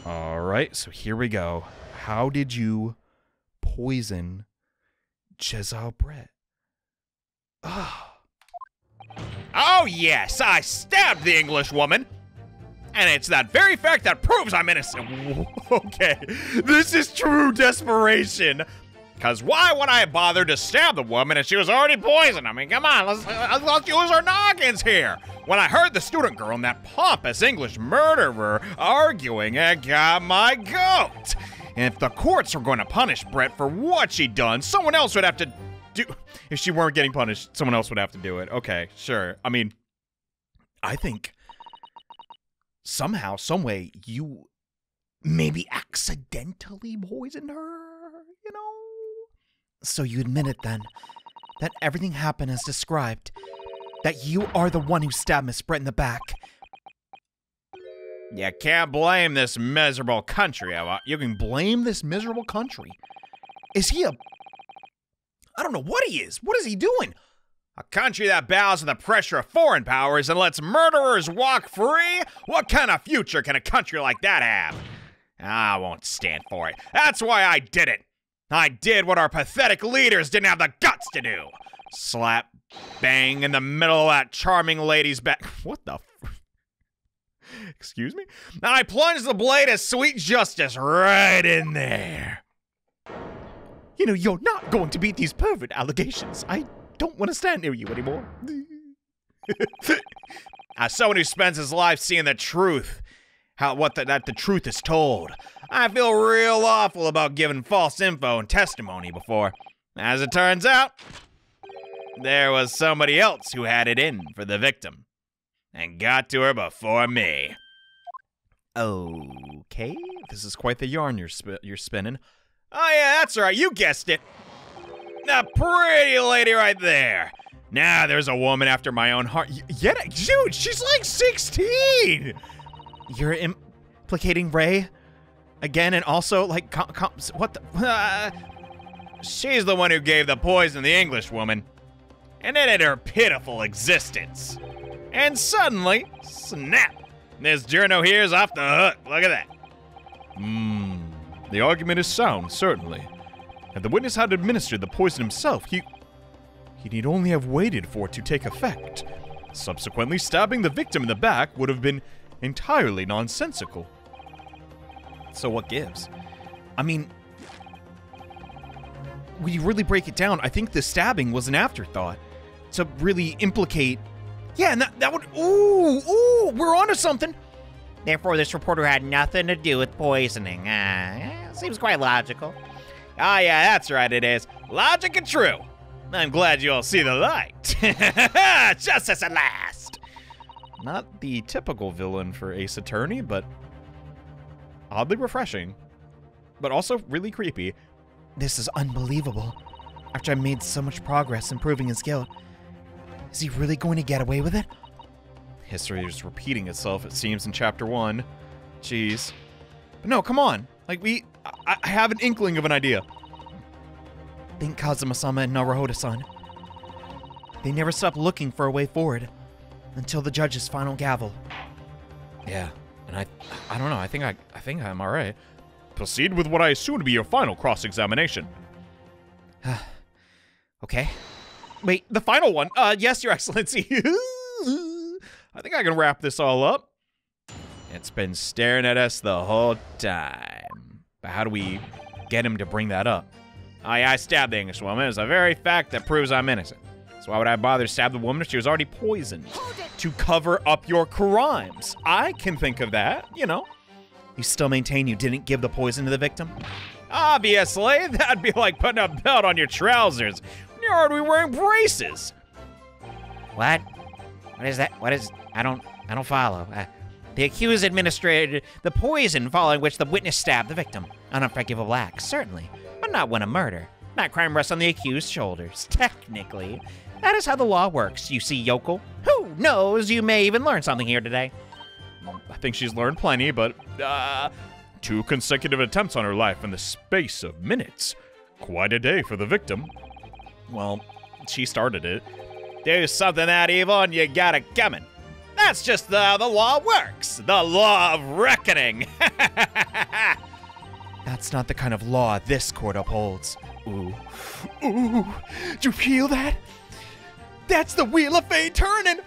All right, so here we go. How did you poison Jezal Brett? Oh, yes, I stabbed the English woman. And it's that very fact that proves I'm innocent. Okay, this is true desperation. Because why would I bother to stab the woman if she was already poisoned? I mean, come on, let's use our noggins here. When I heard the student girl and that pompous English murderer arguing, it got my goat. And if the courts are going to punish Brett for what she done, someone else would have to do... If she weren't getting punished, someone else would have to do it. Okay, sure. I mean, I think somehow, someway, you maybe accidentally poisoned her, you know? So you admit it then, that everything happened as described, that you are the one who stabbed Miss Brett in the back. You can't blame this miserable country. You can blame this miserable country? Is he a... I don't know what he is. What is he doing? A country that bows to the pressure of foreign powers and lets murderers walk free? What kind of future can a country like that have? I won't stand for it. That's why I did it. I did what our pathetic leaders didn't have the guts to do. Slap bang in the middle of that charming lady's back. What the Excuse me? I plunged the blade of sweet justice right in there. You know, you're not going to beat these pervert allegations. I don't want to stand near you anymore. As someone who spends his life seeing the truth, that the truth is told, I feel real awful about giving false info and testimony before. As it turns out, there was somebody else who had it in for the victim and got to her before me. Okay, this is quite the yarn you're spinning. Oh yeah, that's right, you guessed it. The pretty lady right there. Now there's a woman after my own heart. Dude, she's like 16. You're implicating Ray again, and also like what the? She's the one who gave the poison to the English woman, and ended her pitiful existence. And suddenly, snap! This journo here is off the hook. Look at that. The argument is sound, certainly. If the witness had administered the poison himself, he need only have waited for it to take effect. Subsequently, stabbing the victim in the back would have been entirely nonsensical. So what gives? I mean, when you really break it down, I think the stabbing was an afterthought to really implicate... Yeah, and that would... Ooh, we're onto something. Therefore, this reporter had nothing to do with poisoning. Seems quite logical. Ah, yeah, that's right, it is. Logic and true. I'm glad you all see the light. Justice at last. Not the typical villain for Ace Attorney, but oddly refreshing. But also really creepy. This is unbelievable. After I made so much progress in proving his guilt, is he really going to get away with it? History is repeating itself, it seems, in Chapter 1. Jeez. But no, come on. Like, I have an inkling of an idea. Think Kazuma-sama and Naruhodo-san. They never stopped looking for a way forward until the judge's final gavel. Yeah, and I don't know. I think I'm all right. Proceed with what I assume to be your final cross-examination. Okay. Wait, the final one? Yes, Your Excellency. I think I can wrap this all up. It's been staring at us the whole time. But how do we get him to bring that up? I stabbed the English woman. It's a very fact that proves I'm innocent. So why would I bother to stab the woman if she was already poisoned? To cover up your crimes. I can think of that, you know. You still maintain you didn't give the poison to the victim? Obviously, that'd be like putting a belt on your trousers. You're already wearing braces. What? What is that? What is... I don't follow. The accused administered the poison following which the witness stabbed the victim. An unforgivable act, certainly, but not one of murder. That crime rests on the accused's shoulders, technically. That is how the law works, you see, yokel. Who knows, you may even learn something here today. I think she's learned plenty, but, 2 consecutive attempts on her life in the space of minutes. Quite a day for the victim. Well, she started it. Do something that evil and you got it coming. That's just how the law works. The law of reckoning. That's not the kind of law this court upholds. Ooh. Ooh. Do you feel that? That's the wheel of fate turning.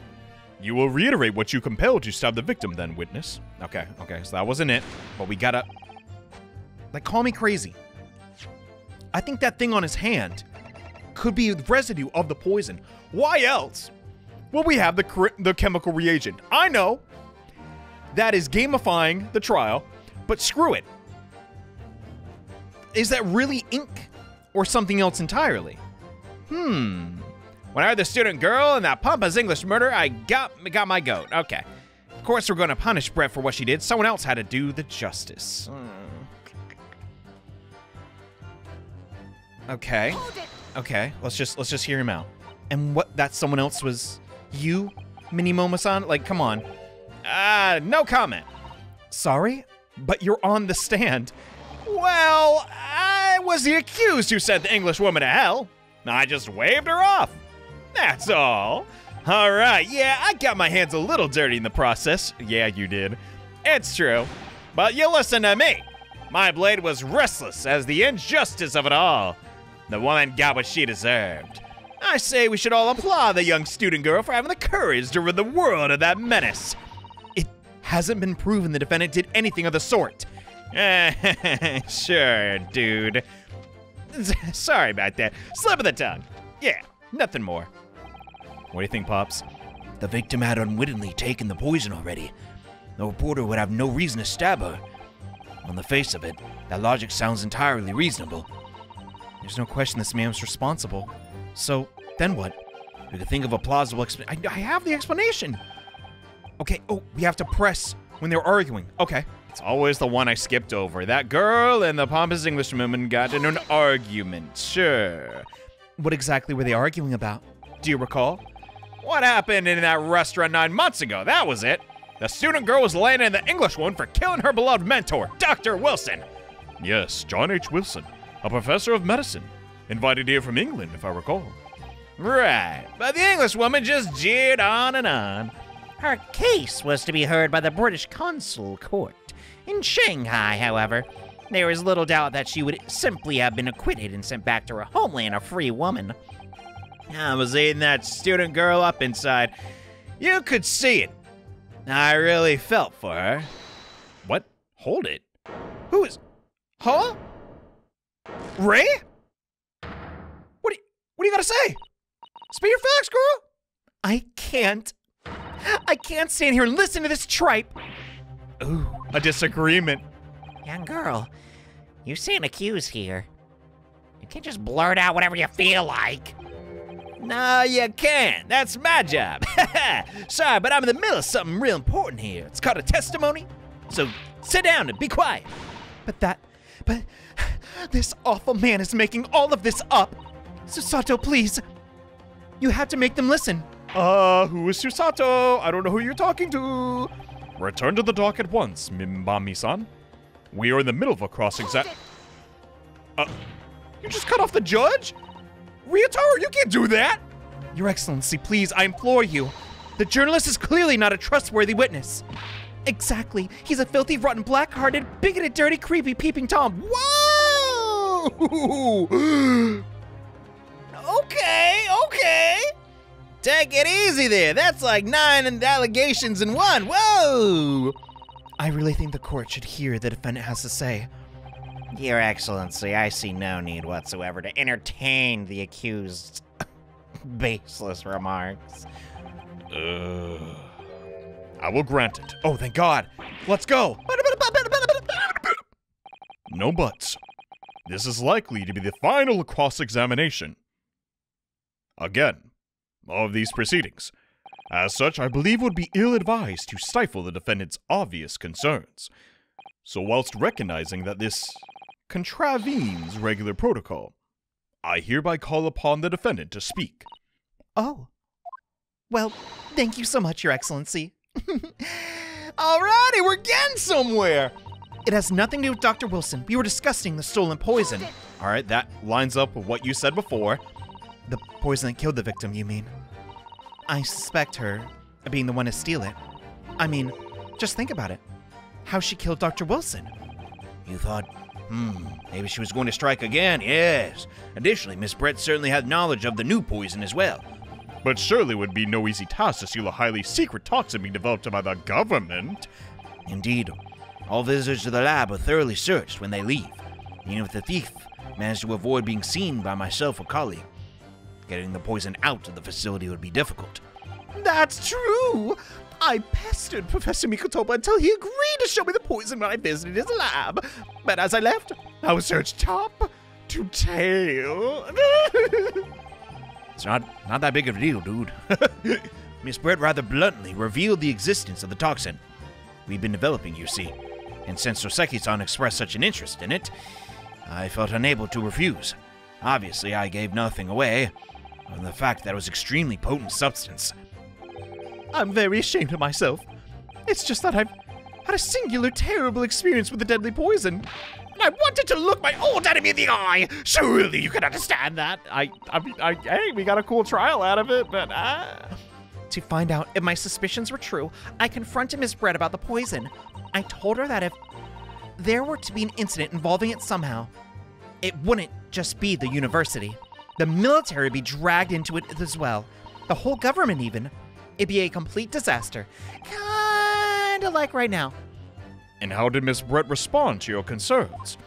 You will reiterate what you compelled to stab the victim then, witness. Okay, so that wasn't it. But we gotta... Like, call me crazy. I think that thing on his hand could be the residue of the poison. Why else? Well, we have the chemical reagent. I know that is gamifying the trial, but screw it. Is that really ink or something else entirely? When I heard the student girl and that pompous English murder, I got my goat. Okay. Of course we're going to punish Brett for what she did. Someone else had to do the justice. Okay. Let's just hear him out. And what that someone else was you, Minimomo-san? Like, come on. No comment. Sorry, but you're on the stand. Well, I was the accused who sent the English woman to hell. I just waved her off. That's all. All right, yeah, I got my hands a little dirty in the process. Yeah, you did. It's true. But you listen to me. My blade was restless as the injustice of it all. The woman got what she deserved. I say we should all applaud the young student girl for having the courage to rid the world of that menace. It hasn't been proven the defendant did anything of the sort. Sure, dude. Sorry about that. Slip of the tongue. Yeah, nothing more. What do you think, Pops? The victim had unwittingly taken the poison already. The reporter would have no reason to stab her. On the face of it, that logic sounds entirely reasonable. There's no question this man was responsible. So, then what? We could think of a plausible explanation. I have the explanation. Okay, we have to press when they're arguing. Okay. It's always the one I skipped over. That girl and the pompous Englishwoman got in an argument. Sure. What exactly were they arguing about? Do you recall? What happened in that restaurant 9 months ago? That was it. The student girl was laying in the English one for killing her beloved mentor, Dr. Wilson. Yes, John H. Wilson, a professor of medicine, invited here from England, if I recall. Right, but the English woman just jeered on and on. Her case was to be heard by the British consul court. In Shanghai, however, there is little doubt that she would simply have been acquitted and sent back to her homeland a free woman. I was eating that student girl up inside. You could see it. I really felt for her. What? Hold it. Who is... Huh? Ray? What do you gotta say? Spit your facts, girl. I can't stand here and listen to this tripe. Ooh, a disagreement. Young girl, you stand accused here. You can't just blurt out whatever you feel like. No, you can't. That's my job. Sorry, but I'm in the middle of something real important here. It's called a testimony. So sit down and be quiet. But this awful man is making all of this up. Susato, please. You have to make them listen. Who is Susato? I don't know who you're talking to. Return to the dock at once, Mimbami-san. We are in the middle of a cross-exam. You just cut off the judge? Ryotaro, you can't do that! Your Excellency, please, I implore you. The journalist is clearly not a trustworthy witness. Exactly. He's a filthy, rotten, black-hearted, bigoted, dirty, creepy, peeping Tom. Whoa! Okay. Take it easy there. That's like 9 allegations in one. Whoa! I really think the court should hear the defendant has to say. Your Excellency, I see no need whatsoever to entertain the accused's baseless remarks. I will grant it. Oh, thank God. Let's go. No buts. This is likely to be the final cross-examination. Again, of these proceedings. As such, I believe it would be ill-advised to stifle the defendant's obvious concerns. So whilst recognizing that this contravenes regular protocol, I hereby call upon the defendant to speak. Oh. Well, thank you so much, Your Excellency. Alrighty, we're getting somewhere. It has nothing to do with Dr. Wilson. We were discussing the stolen poison. All right, that lines up with what you said before. The poison that killed the victim, you mean? I suspect her of being the one to steal it. I mean, just think about it. How she killed Dr. Wilson. You thought, maybe she was going to strike again? Yes. Additionally, Miss Brett certainly had knowledge of the new poison as well. But surely it would be no easy task to steal a highly secret toxin being developed by the government. Indeed. All visitors to the lab are thoroughly searched when they leave. Even if the thief managed to avoid being seen by myself or colleague, getting the poison out of the facility would be difficult. That's true! I pestered Professor Mikotoba until he agreed to show me the poison when I visited his lab. But as I left, I was searched top to tail. It's not that big of a deal, dude. Miss Brett rather bluntly revealed the existence of the toxin we've been developing, you see. And since Soseki-san expressed such an interest in it, I felt unable to refuse. Obviously, I gave nothing away, other than the fact that it was extremely potent substance. I'm very ashamed of myself. It's just that I've had a singular, terrible experience with the deadly poison. And I wanted to look my old enemy in the eye. Surely you can understand that. Hey, we got a cool trial out of it, but To find out if my suspicions were true, I confronted Miss Brett about the poison. I told her that if there were to be an incident involving it somehow, it wouldn't just be the university. The military would be dragged into it as well. The whole government even. It'd be a complete disaster. Kinda like right now. And how did Miss Brett respond to your concerns?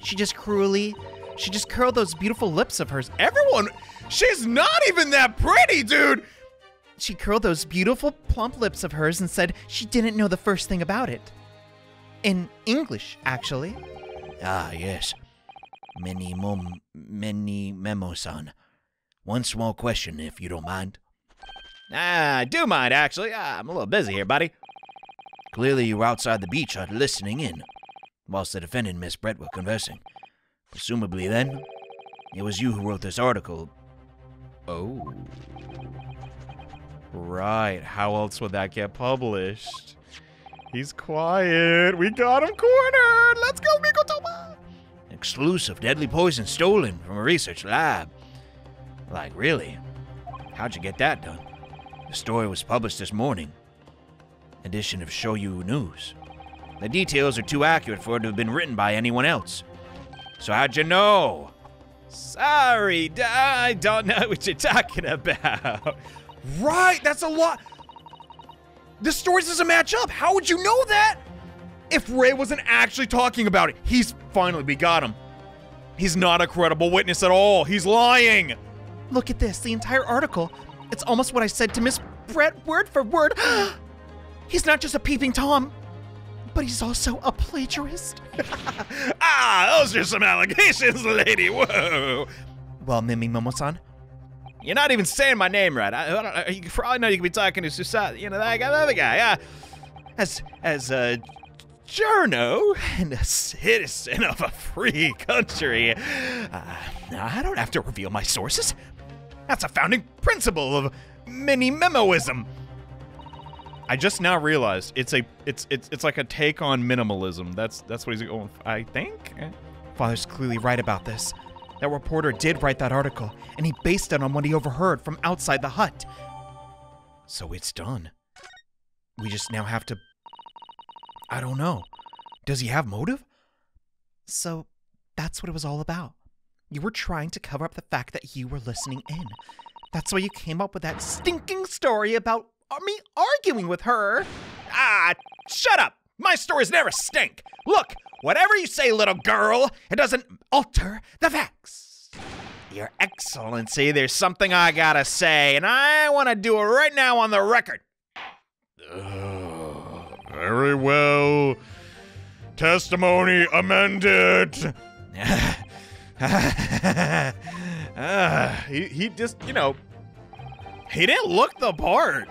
She just curled those beautiful lips of hers. She's not even that pretty, dude! She curled those beautiful, plump lips of hers and said she didn't know the first thing about it. In English, actually. Ah, yes. Many memo-san. One small question, if you don't mind. I do mind, actually. I'm a little busy here, buddy. Clearly you were outside the beach hut listening in, whilst the defendant and Miss Brett were conversing. Presumably then, it was you who wrote this article. Oh. Right, how else would that get published? He's quiet. We got him cornered. Let's go, Mikotoba. Exclusive deadly poison stolen from a research lab. Like, really? How'd you get that done? The story was published this morning. Edition of Shoyu News. The details are too accurate for it to have been written by anyone else. So how'd you know? Sorry, I don't know what you're talking about. Right, that's a lot. The story doesn't match up. How would you know that? If Ray wasn't actually talking about it, we got him. He's not a credible witness at all. He's lying. Look at this, the entire article. It's almost what I said to Miss Brett, word for word. He's not just a peeping Tom, but he's also a plagiarist. Those are some allegations, lady. Whoa. Well, Mimi Momo-san. You're not even saying my name right. You probably know you could be talking to Susai, that other guy. As a journo and a citizen of a free country, I don't have to reveal my sources. That's a founding principle of mini-memoism. I just now realized it's like a take on minimalism. That's what he's going for, I think. Father's clearly right about this. That reporter did write that article, and he based it on what he overheard from outside the hut. So it's done. We just now have to... I don't know. Does he have motive? So that's what it was all about. You were trying to cover up the fact that you were listening in. That's why you came up with that stinking story about me arguing with her. Shut up. My stories never stink. Look, whatever you say, little girl, it doesn't alter the facts. Your Excellency, there's something I gotta say, and I want to do it right now on the record. Very well. Testimony amended. He just, he didn't look the part.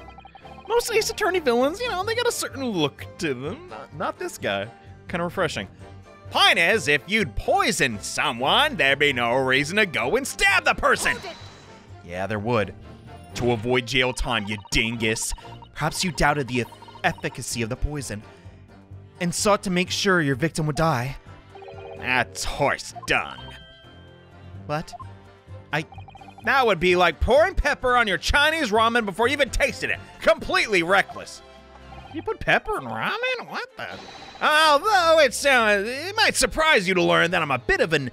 Most Ace Attorney villains, they got a certain look to them. Not this guy. Kind of refreshing. Point is, if you'd poisoned someone, there'd be no reason to go and stab the person. Yeah, there would. To avoid jail time, you dingus. Perhaps you doubted the efficacy of the poison and sought to make sure your victim would die. That's horse dung. What? That would be like pouring pepper on your Chinese ramen before you even tasted it. Completely reckless. You put pepper in ramen? What the? Although it might surprise you to learn that I'm a bit of an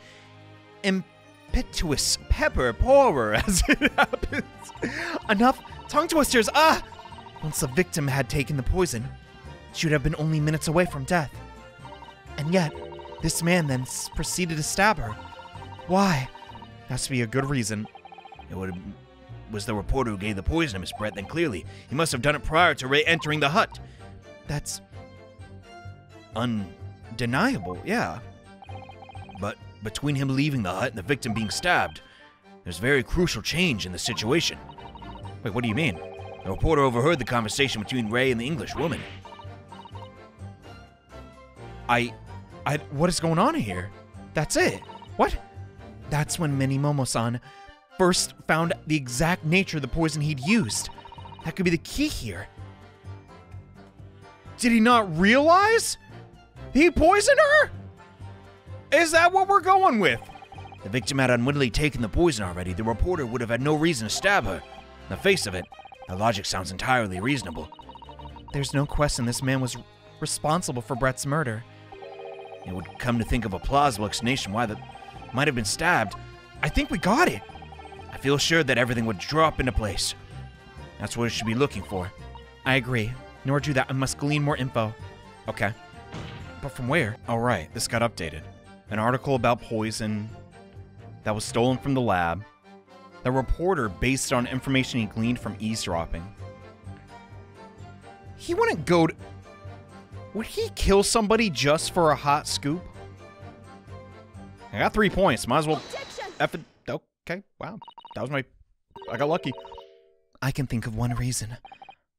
impetuous pepper pourer as it happens. Enough tongue twisters. Once the victim had taken the poison, she would have been only minutes away from death. And yet, this man then proceeded to stab her. Why? Has to be a good reason. Was the reporter who gave the poison to Miss Brett, then clearly he must have done it prior to Ray entering the hut. That's undeniable, yeah. But between him leaving the hut and the victim being stabbed, there's a very crucial change in the situation. Wait, what do you mean? The reporter overheard the conversation between Ray and the English woman. What is going on here? That's it. What? That's when Minimomo-san first found the exact nature of the poison he'd used. That could be the key here. Did he not realize he poisoned her? Is that what we're going with? The victim had unwittingly taken the poison already. The reporter would have had no reason to stab her. In the face of it, the logic sounds entirely reasonable. There's no question this man was responsible for Brett's murder. It would come to think of a plausible explanation why the might have been stabbed. I think we got it. I feel sure that everything would drop into place. That's what it should be looking for. I agree. In order to do that, I must glean more info. Okay. But from where? All right, this got updated. An article about poison that was stolen from the lab. The reporter based it on information he gleaned from eavesdropping. He wouldn't go to... Would he kill somebody just for a hot scoop? I got 3 points. Might as well... Okay, wow. That was my... I got lucky. I can think of one reason.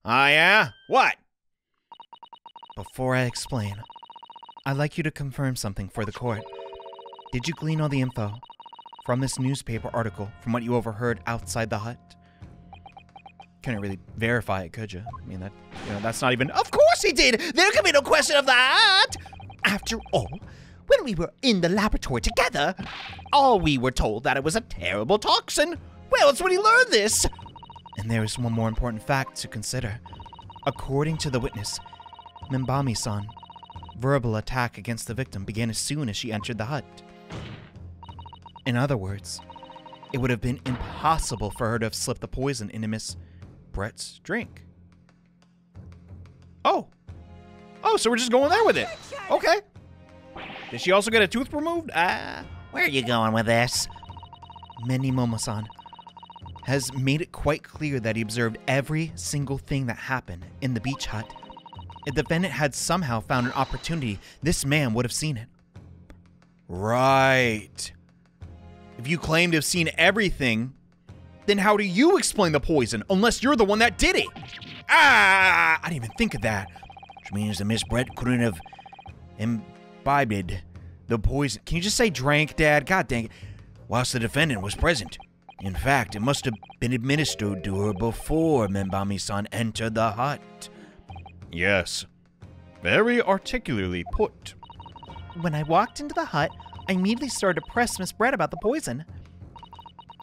Ah, yeah? What? Before I explain, I'd like you to confirm something for the court. Did you glean all the info from this newspaper article from what you overheard outside the hut? Couldn't really verify it, could you? I mean, that's not even... Of course he did! There can be no question of that! After all, when we were in the laboratory together, all we were told that it was a terrible toxin. Well, it's when he learned this. And there is one more important fact to consider. According to the witness, Minbami-san, verbal attack against the victim began as soon as she entered the hut. In other words, it would have been impossible for her to have slipped the poison into Miss Brett's drink. Oh, so we're just going there with it. Okay. Did she also get a tooth removed? Where are you going with this? Minimomo-san has made it quite clear that he observed every single thing that happened in the beach hut. If the defendant had somehow found an opportunity, this man would have seen it. Right. If you claim to have seen everything, then how do you explain the poison, unless you're the one that did it? I didn't even think of that. Which means that Miss Brett couldn't have imbibed the poison. Can you just say drank, Dad? God dang it. Whilst the defendant was present. In fact, it must have been administered to her before Minbami-san entered the hut. Yes. Very articulately put. When I walked into the hut, I immediately started to press Miss Brett about the poison.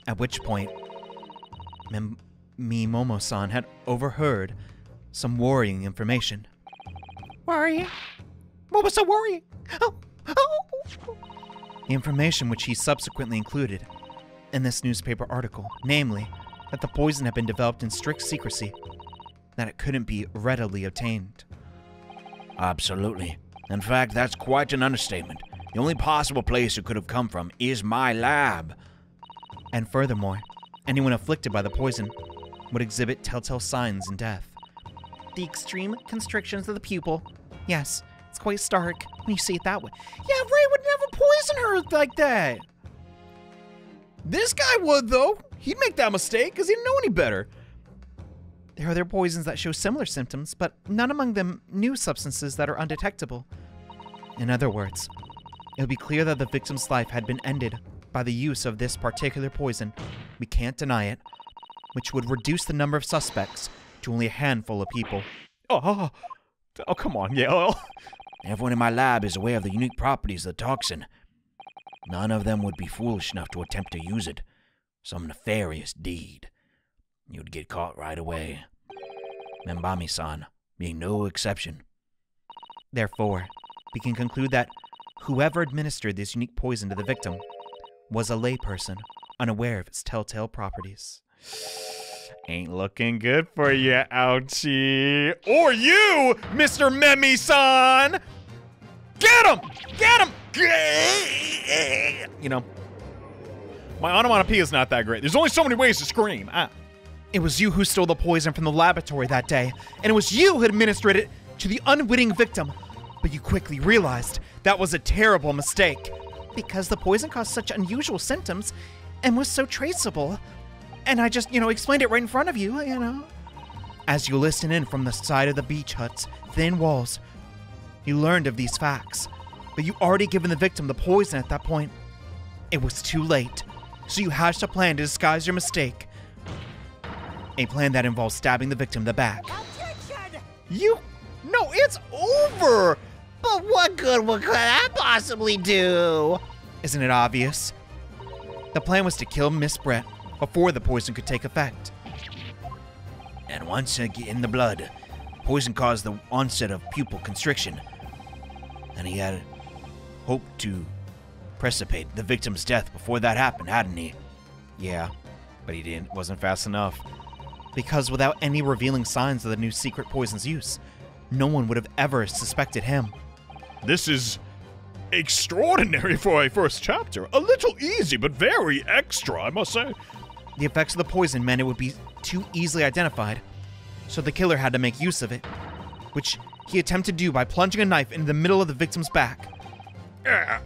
At which point, Minimomo-san had overheard some worrying information. Worrying? What was so worrying? Oh! The information which he subsequently included in this newspaper article, namely, that the poison had been developed in strict secrecy, that it couldn't be readily obtained. Absolutely. In fact, that's quite an understatement. The only possible place it could have come from is my lab. And furthermore, anyone afflicted by the poison would exhibit telltale signs in death. The extreme constrictions of the pupil. Yes, it's quite stark when you see it that way. Yeah, Ray would never poison her like that. This guy would, though. He'd make that mistake because he didn't know any better. There are other poisons that show similar symptoms, but none among them new substances that are undetectable. In other words, it would be clear that the victim's life had been ended by the use of this particular poison. We can't deny it, which would reduce the number of suspects to only a handful of people. Oh, come on, yeah. Everyone in my lab is aware of the unique properties of the toxin. None of them would be foolish enough to attempt to use it. Some nefarious deed. You'd get caught right away. Minbami-san, being no exception. Therefore, we can conclude that whoever administered this unique poison to the victim was a layperson, unaware of its telltale properties. Ain't looking good for you, Ouchie. Or you, Mr. Memi-san! Get him! Get him! You know, my onomatopoeia is not that great. There's only so many ways to scream. It was you who stole the poison from the laboratory that day, and it was you who administered it to the unwitting victim. But you quickly realized that was a terrible mistake, because the poison caused such unusual symptoms and was so traceable. And I just, explained it right in front of you, As you listened in from the side of the beach hut's thin walls, you learned of these facts, but you already given the victim the poison at that point. It was too late, so you hatched a plan to disguise your mistake. A plan that involves stabbing the victim in the back. No, it's over! But what good could that possibly do? Isn't it obvious? The plan was to kill Miss Brett before the poison could take effect. And once in the blood, poison caused the onset of pupil constriction. And he had hoped to precipitate the victim's death before that happened, hadn't he? Yeah, but he didn't. Wasn't fast enough. Because without any revealing signs of the new secret poison's use, no one would have ever suspected him. This is extraordinary for a first chapter. A little easy, but very extra, I must say. The effects of the poison meant it would be too easily identified, so the killer had to make use of it, which he attempted to do by plunging a knife into the middle of the victim's back. Yeah,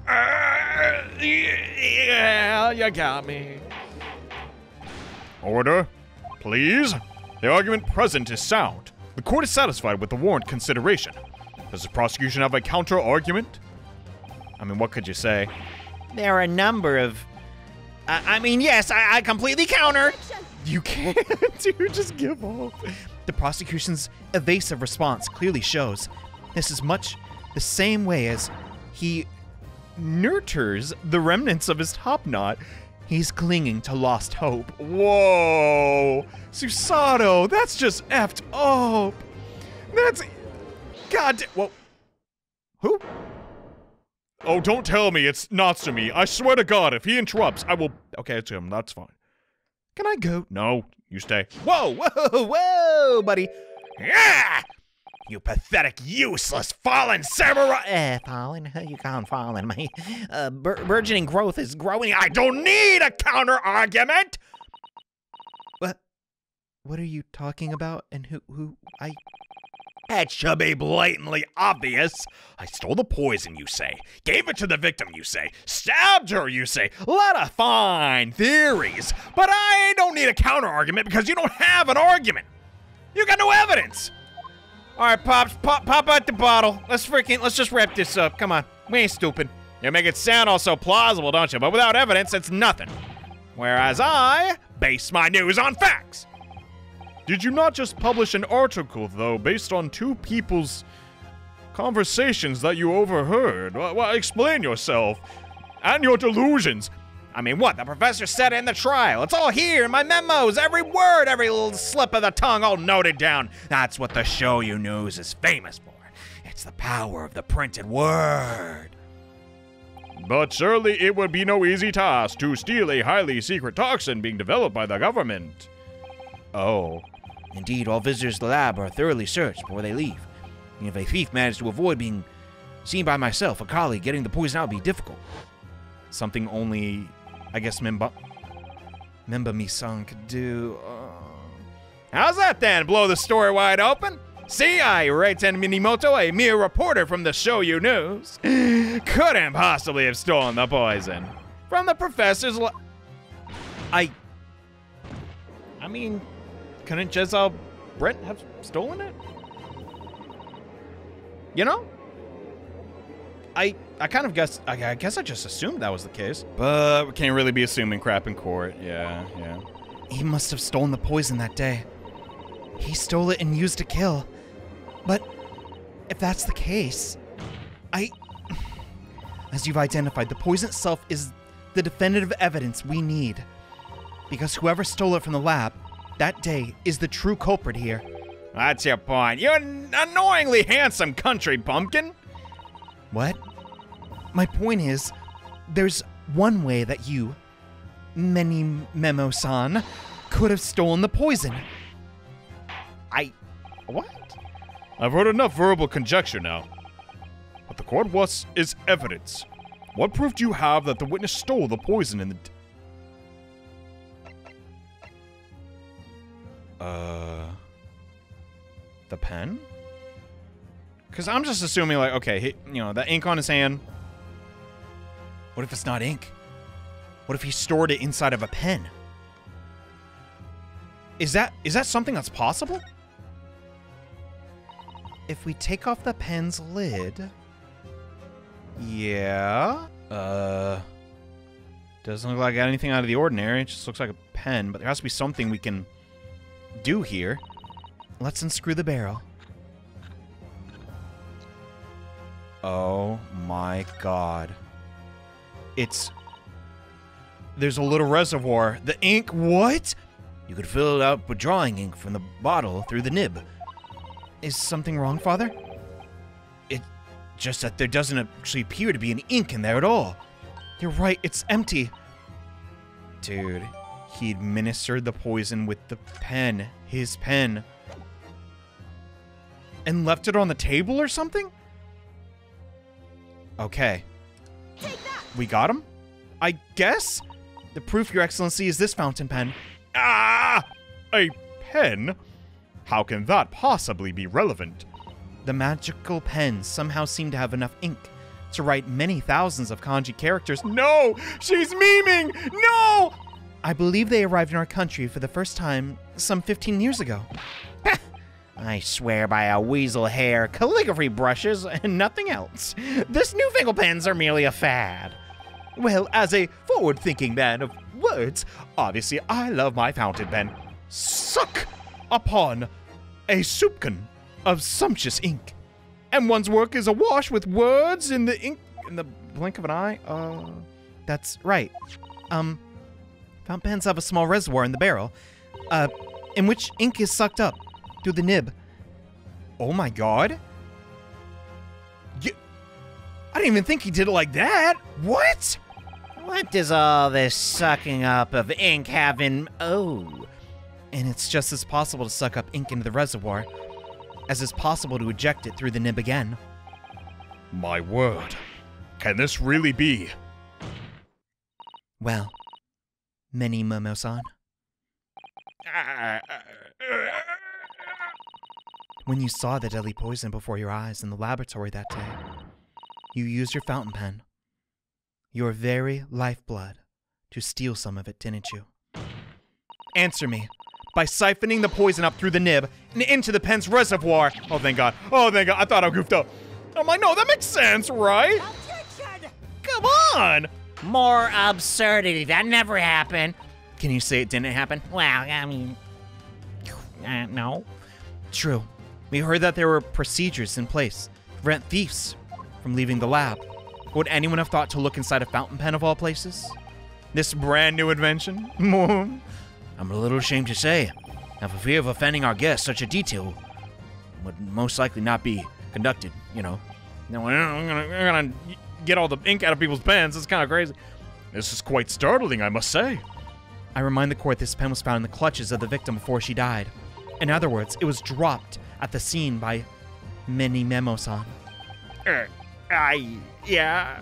you got me. Order, please. The argument present is sound. The court is satisfied with the warrant consideration. Does the prosecution have a counter-argument? I mean, what could you say? There are a number of... yes, I completely counter. You can't, dude, just give up. The prosecution's evasive response clearly shows this is much the same way as he nurtures the remnants of his top knot. He's clinging to lost hope. Whoa! Susato, that's just effed up. That's... God... Well... Who? Oh, don't tell me it's Natsumi. I swear to God, if he interrupts, I will... Okay, it's him. That's fine. Can I go? No, you stay. Whoa, whoa, whoa, buddy. Yeah! You pathetic, useless, fallen samurai... Fallen? You can't fallen. My burgeoning growth is growing. I don't need a counter-argument! What are you talking about? And who... It should be blatantly obvious. I stole the poison, you say. Gave it to the victim, you say. Stabbed her, you say. Lot of fine theories. But I don't need a counter-argument because you don't have an argument. You got no evidence. All right, Pops, pop out the bottle. Let's just wrap this up. Come on. We ain't stupid. You make it sound all so plausible, don't you? But without evidence, it's nothing. Whereas I base my news on facts. Did you not just publish an article, though, based on two people's conversations that you overheard? Well, explain yourself. And your delusions. I mean, what? The professor said it in the trial. It's all here in my memos. Every word, every little slip of the tongue, all noted down. That's what the Shoyu News is famous for. It's the power of the printed word. But surely it would be no easy task to steal a highly secret toxin being developed by the government. Oh. Indeed, all visitors to the lab are thoroughly searched before they leave. And if a thief managed to avoid being seen by myself, a colleague, getting the poison out would be difficult. Something only, I guess, Memba-mi-san could do. How's that then? Blow the story wide open? See, I, Reiten Minimoto, a mere reporter from the Shoyu News, couldn't possibly have stolen the poison from the professor's I mean, couldn't Jezal Brett have stolen it? You know? I kind of guess, I guess I just assumed that was the case. But we can't really be assuming crap in court. Yeah. He must have stolen the poison that day. He stole it and used to kill. But if that's the case, as you've identified, the poison itself is the definitive evidence we need. Because whoever stole it from the lab that day is the true culprit here. That's your point. You're an annoyingly handsome country bumpkin. What? My point is, there's one way that you, Many Memo-san, could have stolen the poison. What? I've heard enough verbal conjecture now. What the court wants is evidence. What proof do you have that the witness stole the poison in the... The pen? Because I'm just assuming, like, okay, the ink on his hand. What if it's not ink? What if he stored it inside of a pen? Is that something that's possible? If we take off the pen's lid... Yeah... Doesn't look like anything out of the ordinary. It just looks like a pen, but there has to be something we can do here. Let's unscrew the barrel. Oh my god. There's a little reservoir. The ink, what? You could fill it up with drawing ink from the bottle through the nib. Is something wrong, Father? It's just that there doesn't actually appear to be any ink in there at all. You're right, it's empty. Dude, he administered the poison with the pen. His pen. And left it on the table or something? Okay. We got him? I guess? The proof, Your Excellency, is this fountain pen. Ah! A pen? How can that possibly be relevant? The magical pen somehow seemed to have enough ink to write many thousands of kanji characters. No! She's memeing! No! I believe they arrived in our country for the first time some 15 years ago. I swear by a weasel hair, calligraphy brushes, and nothing else. This newfangled pens are merely a fad. Well, as a forward-thinking man of words, obviously I love my fountain pen. Suck upon a soupcon of sumptuous ink. And one's work is awash with words in the ink in the blink of an eye. That's right. Fountain pens have a small reservoir in the barrel, in which ink is sucked up through the nib. Oh my god. I didn't even think he did it like that. What? What does all this sucking up of ink have in... Oh. And it's just as possible to suck up ink into the reservoir as it's possible to eject it through the nib again. My word. Can this really be? Well, Many Momo-san. When you saw the deadly poison before your eyes in the laboratory that day, you used your fountain pen, your very lifeblood, to steal some of it, didn't you? Answer me. By siphoning the poison up through the nib and into the pen's reservoir. Oh, thank God. Oh, thank God. I thought I goofed up. I'm like, no, that makes sense, right? Objection! Come on. More absurdity. That never happened. Can you say it didn't happen? Well, I mean... no. True. We heard that there were procedures in place to prevent thieves from leaving the lab. Would anyone have thought to look inside a fountain pen of all places? This brand new invention? I'm a little ashamed to say, now for fear of offending our guests, such a detail would most likely not be conducted, you know. No, we're gonna get all the ink out of people's pens. It's kind of crazy. This is quite startling, I must say. I remind the court this pen was found in the clutches of the victim before she died. In other words, it was dropped at the scene by Many Memo-san. Yeah.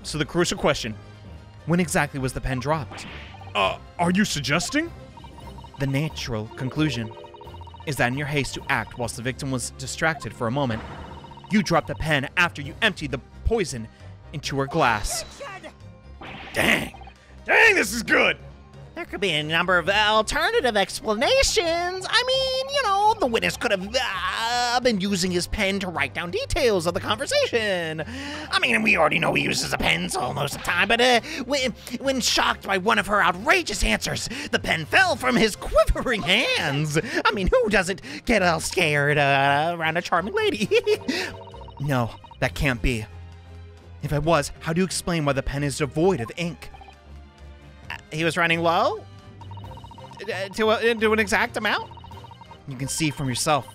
So the crucial question, when exactly was the pen dropped? Are you suggesting? The natural conclusion is that in your haste to act whilst the victim was distracted for a moment, you dropped the pen after you emptied the poison into her glass. Dang, this is good. There could be a number of alternative explanations. I mean, you know, the witness could have been using his pen to write down details of the conversation. I mean, we already know he uses a pencil most of the time, but when shocked by one of her outrageous answers, the pen fell from his quivering hands. I mean, who doesn't get all scared around a charming lady? No, that can't be. If it was, how do you explain why the pen is devoid of ink? He was running low? To an exact amount? You can see from yourself.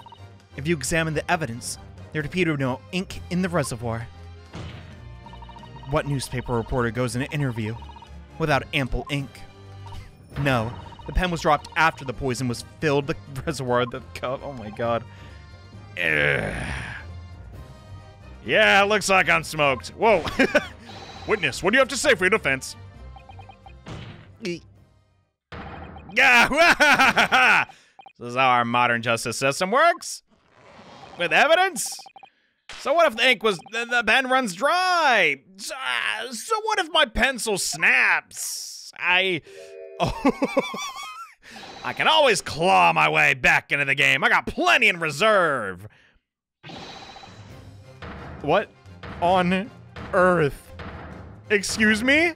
If you examine the evidence, there'd appear to be no ink in the reservoir. What newspaper reporter goes in an interview without ample ink? No, the pen was dropped after the poison was filled the reservoir of the cup. Oh my god. Yeah, looks like I'm smoked. Whoa. Witness, what do you have to say for your defense? Yeah, this is how our modern justice system works. With evidence? So what if the ink was, the pen runs dry? So what if my pencil snaps? I can always claw my way back into the game. I got plenty in reserve. What on earth? Excuse me?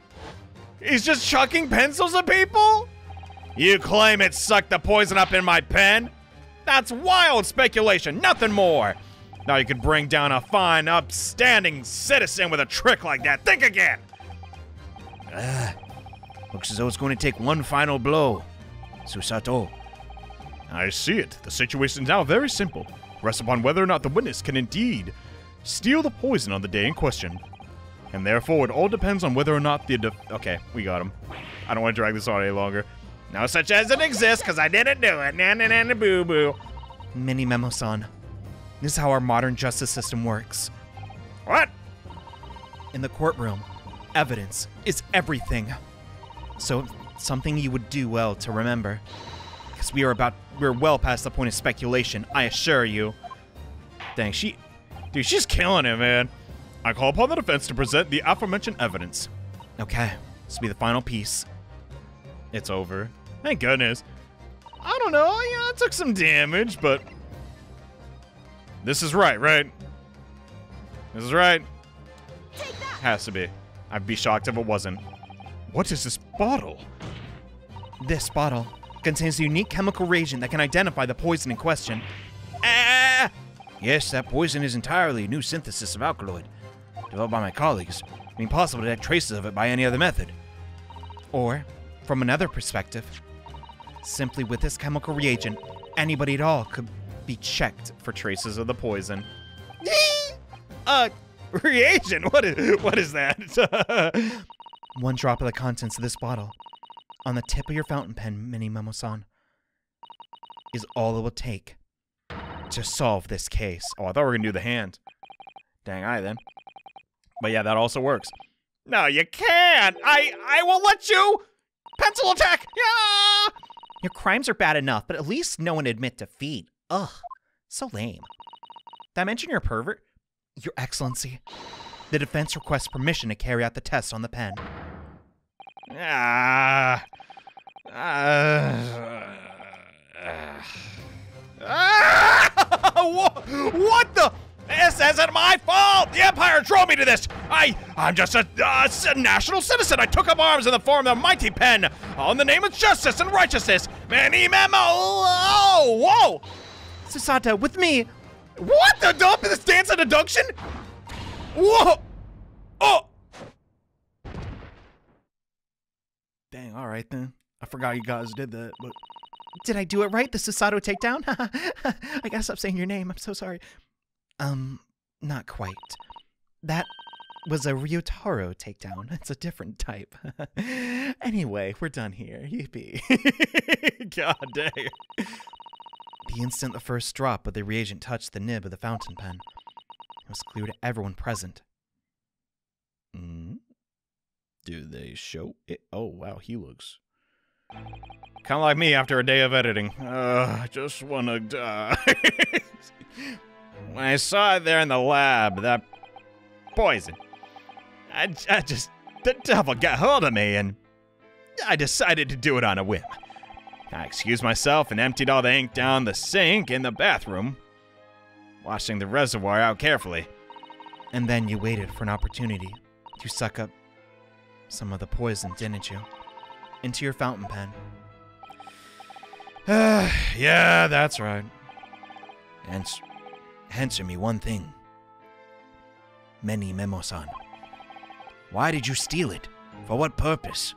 He's just chucking pencils at people? You claim it sucked the poison up in my pen? That's wild speculation, nothing more. Now you could bring down a fine, upstanding citizen with a trick like that. Think again. Looks as though it's going to take one final blow. Susato. I see it. The situation is now very simple. Rests upon whether or not the witness can indeed steal the poison on the day in question. And therefore, it all depends on whether or not the okay, we got him. I don't want to drag this on any longer. No such as it exists, because I didn't do it. Na boo boo. Mini Memo-san. This is how our modern justice system works. What? In the courtroom, evidence is everything. So, something you would do well to remember. Because we're well past the point of speculation, I assure you. Dang, dude, she's killing it, man. I call upon the defense to present the aforementioned evidence. Okay, this will be the final piece. It's over. Thank goodness. I don't know, yeah, I took some damage, but this is right? This is right. Has to be. I'd be shocked if it wasn't. What is this bottle? This bottle contains a unique chemical reagent that can identify the poison in question. Yes, that poison is entirely a new synthesis of alkaloid, developed by my colleagues. Impossible to detect traces of it by any other method. Or, from another perspective, simply with this chemical reagent, anybody at all could be checked for traces of the poison. Reagent? What is that? One drop of the contents of this bottle on the tip of your fountain pen, Mini Memo-san, is all it will take to solve this case. Oh, I thought we were gonna do the hand. Dang, aye then. But yeah, that also works. No, you can't! I will let you! Pencil attack! Yeah! Your crimes are bad enough, but at least no one admit defeat. Ugh, so lame. Did I mention you're a pervert? Your Excellency, the defense requests permission to carry out the test on the pen. What the? This isn't my fault! The Empire drove me to this! I'm just a national citizen! I took up arms in the form of a mighty pen on the name of justice and righteousness! Mini Memo! Oh, whoa! Susato, with me! What the dump? This dance of deduction? Whoa! Oh! Dang, alright then. I forgot you guys did that, but... Did I do it right? The Susato takedown? I gotta stop saying your name. I'm so sorry. Not quite. That was a Ryotaro takedown. It's a different type. Anyway, we're done here. Yippee. God dang. The instant the first drop of the reagent touched the nib of the fountain pen, it was clear to everyone present. Do they show it? Oh, wow, he looks kind of like me after a day of editing. I just want to die. When I saw it there in the lab, that poison, the devil got hold of me, and I decided to do it on a whim. I excused myself and emptied all the ink down the sink in the bathroom, washing the reservoir out carefully. And then you waited for an opportunity to suck up some of the poison, didn't you? Into your fountain pen. Yeah, that's right. Answer me one thing. Mini Memo-san. Why did you steal it? For what purpose?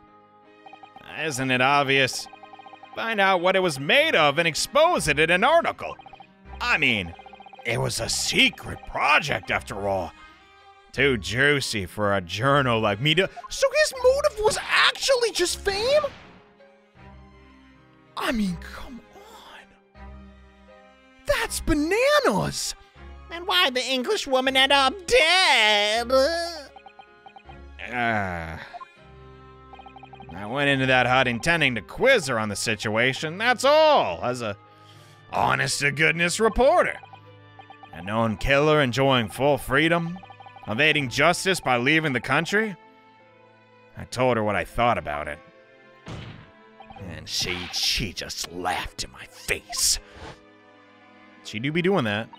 Isn't it obvious? Find out what it was made of and expose it in an article. I mean, It was a secret project, after all. Too juicy for a journal like me to... So his motive was actually just fame? I mean, come on. That's bananas! And why the English woman end up dead? I went into that hut intending to quiz her on the situation, that's all, as a honest-to-goodness reporter. A known killer enjoying full freedom, evading justice by leaving the country. I told her what I thought about it. And she just laughed in my face. She do be doing that.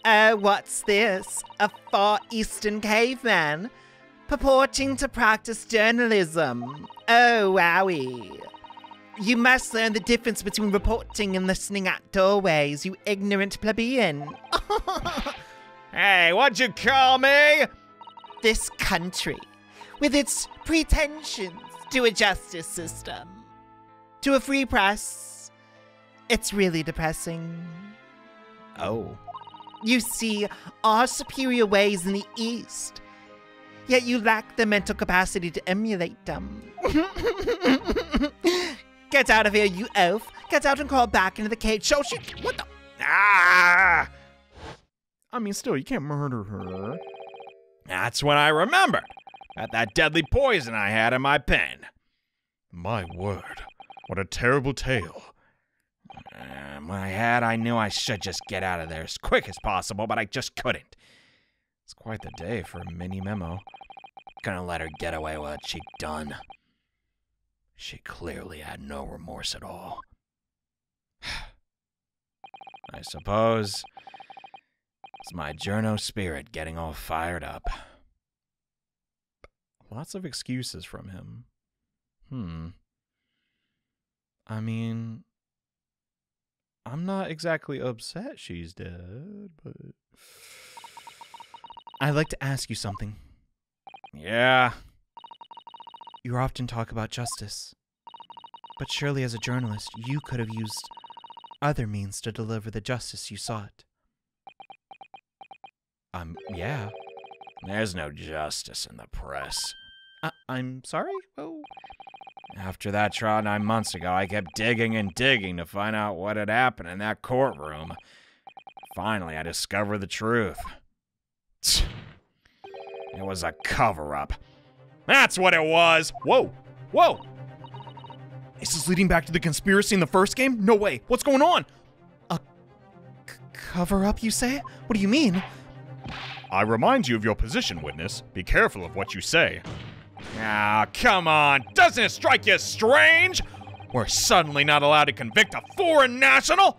Oh, what's this? A Far Eastern caveman purporting to practice journalism. Oh, wowie. You must learn the difference between reporting and listening at doorways, you ignorant plebeian. Hey, what'd you call me? This country, with its pretensions to a justice system, to a free press, it's really depressing. Oh. You see our superior ways in the East, yet you lack the mental capacity to emulate them. Get out of here, you oaf. Get out and crawl back into the cage. Show she. What the? Ah! I mean, still, you can't murder her. That's when I remembered that deadly poison I had in my pen. My word, what a terrible tale. When I knew I should just get out of there as quick as possible, but I just couldn't. It's quite the day for a mini memo. Gonna let her get away with what she'd done. She clearly had no remorse at all. I suppose it's my journo spirit getting all fired up. Lots of excuses from him. I mean, I'm not exactly upset she's dead, but I'd like to ask you something. Yeah? You often talk about justice, but surely as a journalist, you could have used other means to deliver the justice you sought. Yeah. There's no justice in the press. I'm sorry? Oh. After that trial 9 months ago, I kept digging and digging to find out what had happened in that courtroom. Finally, I discovered the truth. It was a cover-up. That's what it was! Whoa! Whoa! Is this leading back to the conspiracy in the first game? No way! What's going on? A cover-up, you say? What do you mean? I remind you of your position, witness. Be careful of what you say. Ah, come on! Doesn't it strike you as strange? We're suddenly not allowed to convict a foreign national?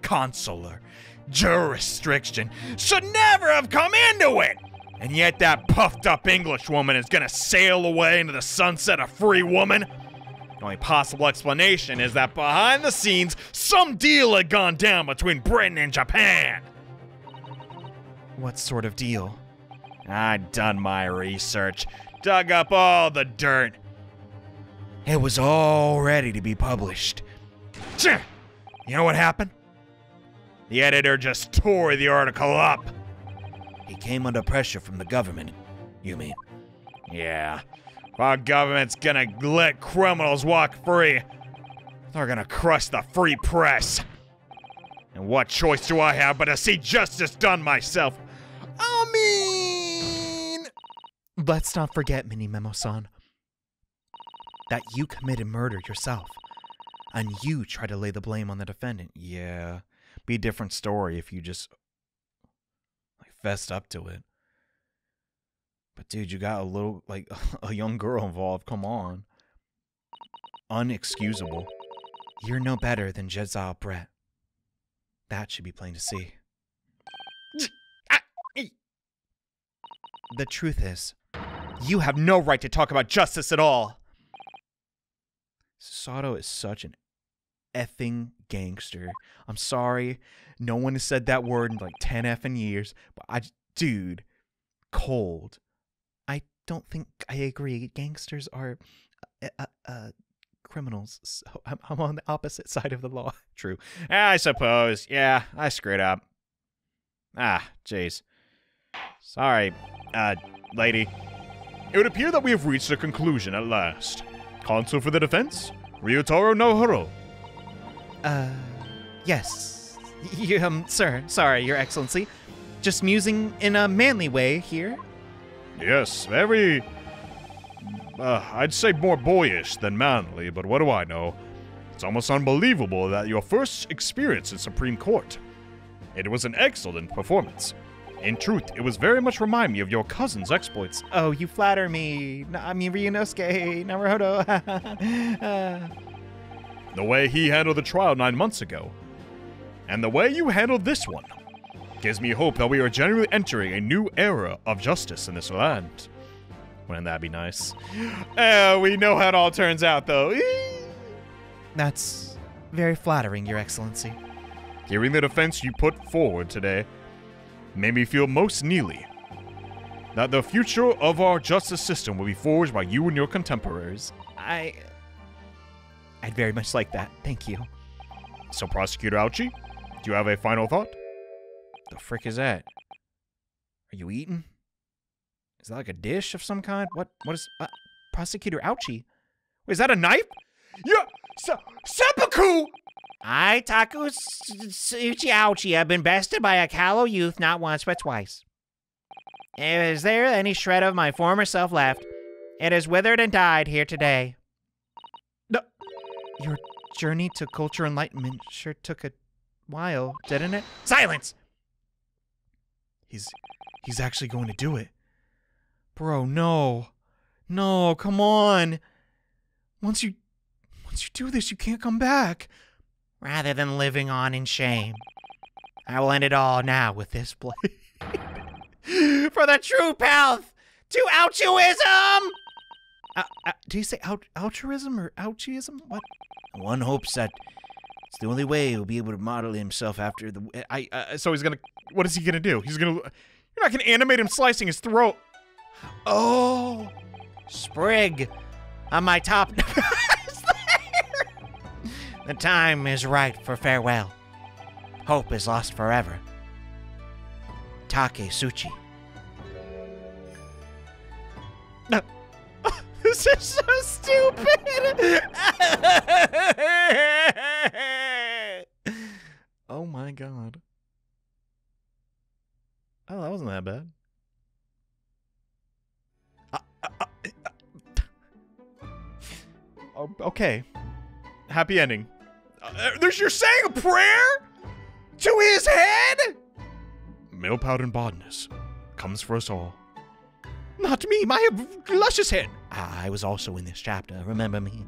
Consular jurisdiction should never have come into it! And yet that puffed-up English woman is gonna sail away into the sunset a free woman? The only possible explanation is that behind the scenes, some deal had gone down between Britain and Japan. What sort of deal? I'd done my research, dug up all the dirt. It was all ready to be published. You know what happened? The editor just tore the article up. He came under pressure from the government, you mean? Yeah. Our government's gonna let criminals walk free. They're gonna crush the free press. And what choice do I have but to see justice done myself? I mean... Let's not forget, Mini Memo-san, that you committed murder yourself. And you try to lay the blame on the defendant. Yeah, be a different story if you just fessed up to it. But dude, you got a young girl involved. Come on. Unexcusable. You're no better than Jezal Brett. That should be plain to see. The truth is, you have no right to talk about justice at all. Sato is such an effing gangster. I'm sorry. No one has said that word in 10 effing years. But dude, cold. I don't think I agree. Gangsters are criminals, so I'm on the opposite side of the law. True. I suppose. Yeah, I screwed up. Ah, jeez. Sorry, lady. It would appear that we have reached a conclusion at last. Counsel for the defense, Ryotaro Naruhodo. Yes. Sir, sorry, Your Excellency. Just musing in a manly way here. Yes, very... I'd say more boyish than manly, but what do I know? It's almost unbelievable that your first experience in Supreme Court. It was an excellent performance. In truth, it was very much remind me of your cousin's exploits. Oh, you flatter me. Ryunosuke Naruhodo. The way he handled the trial 9 months ago, and the way you handled this one, gives me hope that we are genuinely entering a new era of justice in this land. Wouldn't that be nice? We know how it all turns out, though. That's very flattering, Your Excellency. Hearing the defense you put forward today made me feel most nearly that the future of our justice system will be forged by you and your contemporaries. I'd very much like that. Thank you. So, Prosecutor Ouchi, do you have a final thought? The frick is that? Are you eating? Is that like a dish of some kind? What is... Prosecutor Ouchi? Wait, is that a knife? Yeah, seppuku! I, Taku Tsuchi Ouchi, have been bested by a callow youth not once but twice. Is there any shred of my former self left? It is withered and died here today. No. Your journey to culture enlightenment sure took a while, didn't it? Silence! He's actually going to do it. Bro, no. No, come on. Once you do this, you can't come back. Rather than living on in shame, I will end it all now with this blade. For the true path to altruism! Do you say altruism or ouchiism? What? One hopes that it's the only way he'll be able to model himself after the... So he's gonna... What is he gonna do? He's gonna... You're not gonna animate him slicing his throat. Oh! Sprig on my top... The time is right for farewell. Hope is lost forever. Take Suchi. No. This is so stupid! Oh my god. Oh, that wasn't that bad. Okay. Happy ending. You're saying a prayer? To his head? Milpout and Bodness comes for us all. Not me, my luscious head. I was also in this chapter, remember me?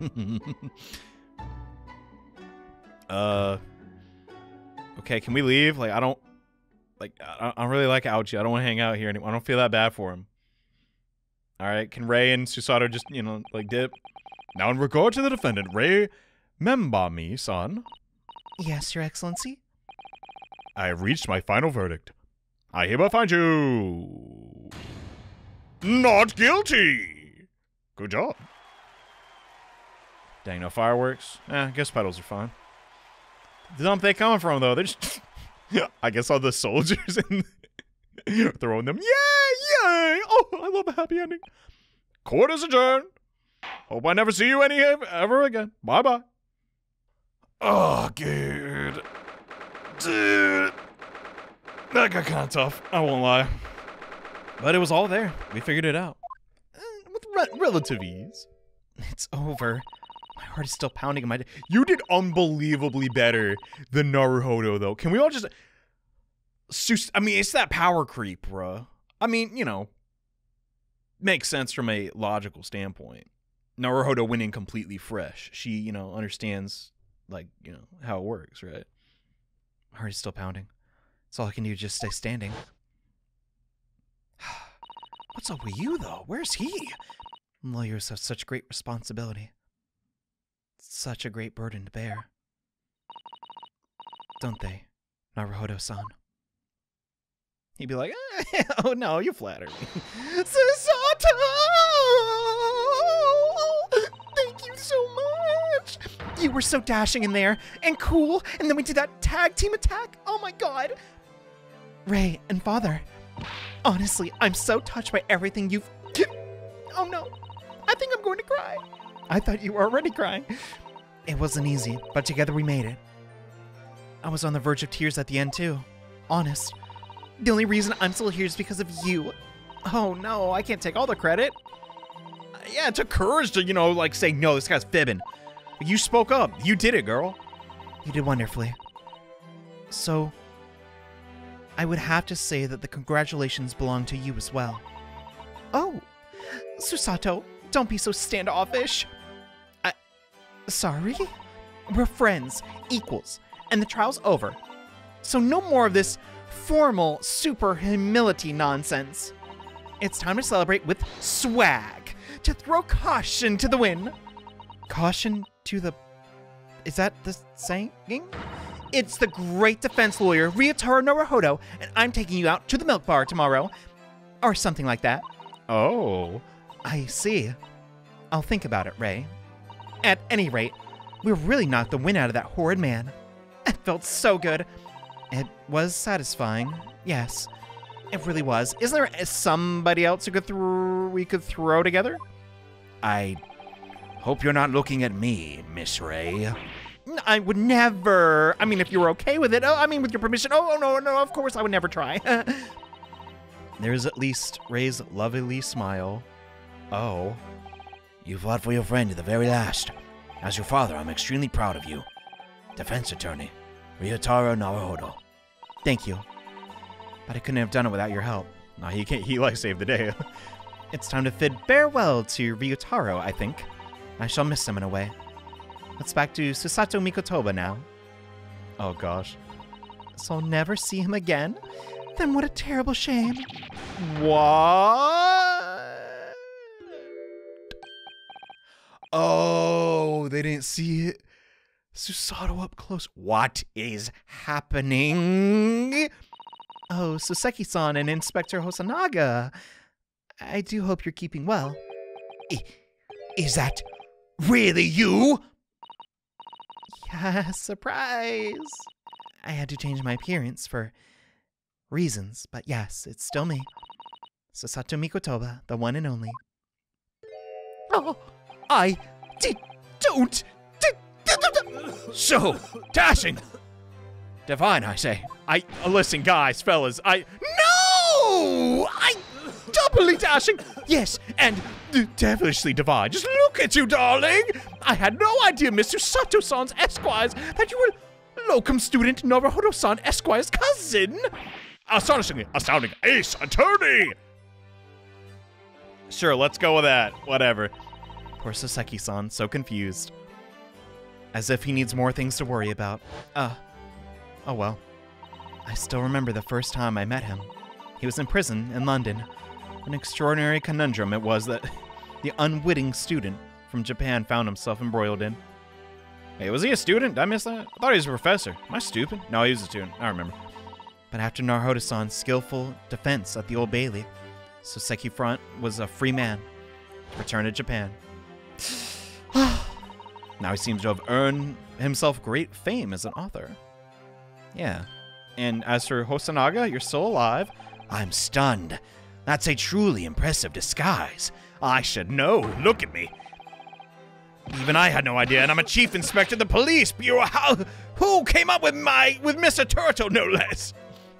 Okay, can we leave? Like, I don't really like Ouchi. I don't want to hang out here anymore. I don't feel that bad for him. Alright, can Ray and Susato just, dip? Now, in regard to the defendant, Ray Membami-san, Yes, Your Excellency? I have reached my final verdict. I hereby find you... not guilty! Good job. Dang, no fireworks? I guess petals are fine. The dump they coming from, though? They're just... I guess all the soldiers throwing them. Yay! Yay! Oh, I love a happy ending. Court is adjourned. Hope I never see you ever again. Bye-bye. Oh, dude. Dude. That got kind of tough. I won't lie. But it was all there. We figured it out. With relative ease. It's over. My heart is still pounding in my... You did unbelievably better than Naruhodo, though. Can we all just... I mean, it's that power creep, bruh. I mean, makes sense from a logical standpoint. Naruhodo went in completely fresh. She, understands, how it works, right? My heart is still pounding. That's all I can do, just stay standing. What's up with you, though? Where's he? Lawyers have such great responsibility. Such a great burden to bear. Don't they, Naruhodo-san? He'd be like, oh no, you flatter me. Susato! Thank you so much! You were so dashing in there, and cool, and then we did that tag team attack. Oh my god. Ray and Father, honestly, I'm so touched by everything you've... Oh no, I think I'm going to cry. I thought you were already crying. It wasn't easy, but together we made it. I was on the verge of tears at the end too. Honest. The only reason I'm still here is because of you. Oh no, I can't take all the credit. Yeah, it took courage to, like say, no, this guy's fibbing. You spoke up. You did it, girl. You did wonderfully. So, I would have to say that the congratulations belong to you as well. Oh, Susato, don't be so standoffish. Sorry? We're friends, equals, and the trial's over. So no more of this formal super humility nonsense. It's time to celebrate with swag, to throw caution to the wind. Caution to the... Is that the saying? It's the great defense lawyer, Ryotaro Naruhodo, and I'm taking you out to the milk bar tomorrow. Or something like that. Oh. I see. I'll think about it, Ray. At any rate, we really knocked the wind out of that horrid man. It felt so good. It was satisfying, yes. It really was. Isn't there somebody else we could throw together? I hope you're not looking at me, Miss Ray. I would never. I mean, if you were okay with it. Oh, I mean, with your permission. Oh, no, of course I would never try. There's at least Ray's lovely smile. Oh. You fought for your friend to the very last. As your father, I'm extremely proud of you. Defense attorney, Ryotaro Naruhodo. Thank you. But I couldn't have done it without your help. No, he can't. He saved the day. It's time to bid farewell to Ryotaro, I think. I shall miss him in a way. Let's back to Susato Mikotoba now. Oh gosh. So I'll never see him again? Then what a terrible shame. What? Oh, they didn't see it. Susato up close. What is happening? Oh, Soseki-san and Inspector Hosanaga. I do hope you're keeping well. Is that really you? Yeah, surprise. I had to change my appearance for reasons, but yes, it's still me. Susato Mikotoba, the one and only. Oh, I don't. So, dashing. Divine, I say. Listen, guys, fellas, No! Doubly dashing! Yes, and devilishly divine. Just look at you, darling! I had no idea, Mr. Sato-san's Esquires, that you were locum student Naruhodo-san Esquire's cousin! Astonishingly astounding ace attorney! Sure, let's go with that. Whatever. Poor Soseki-san, so confused. As if he needs more things to worry about. Oh well. I still remember the first time I met him. He was in prison in London. An extraordinary conundrum it was that the unwitting student from Japan found himself embroiled in. Hey, was he a student? Did I miss that? I thought he was a professor. Am I stupid? No, he was a student. I remember. But after Naruhodo-san's skillful defense at the Old Bailey, Soseki Front was a free man to return to Japan. Now he seems to have earned himself great fame as an author. Yeah. And as for Hosanaga, you're still alive. I'm stunned. That's a truly impressive disguise. I should know. Look at me. Even I had no idea, and I'm a chief inspector of the police bureau. Who came up with Mr. Turtle, no less?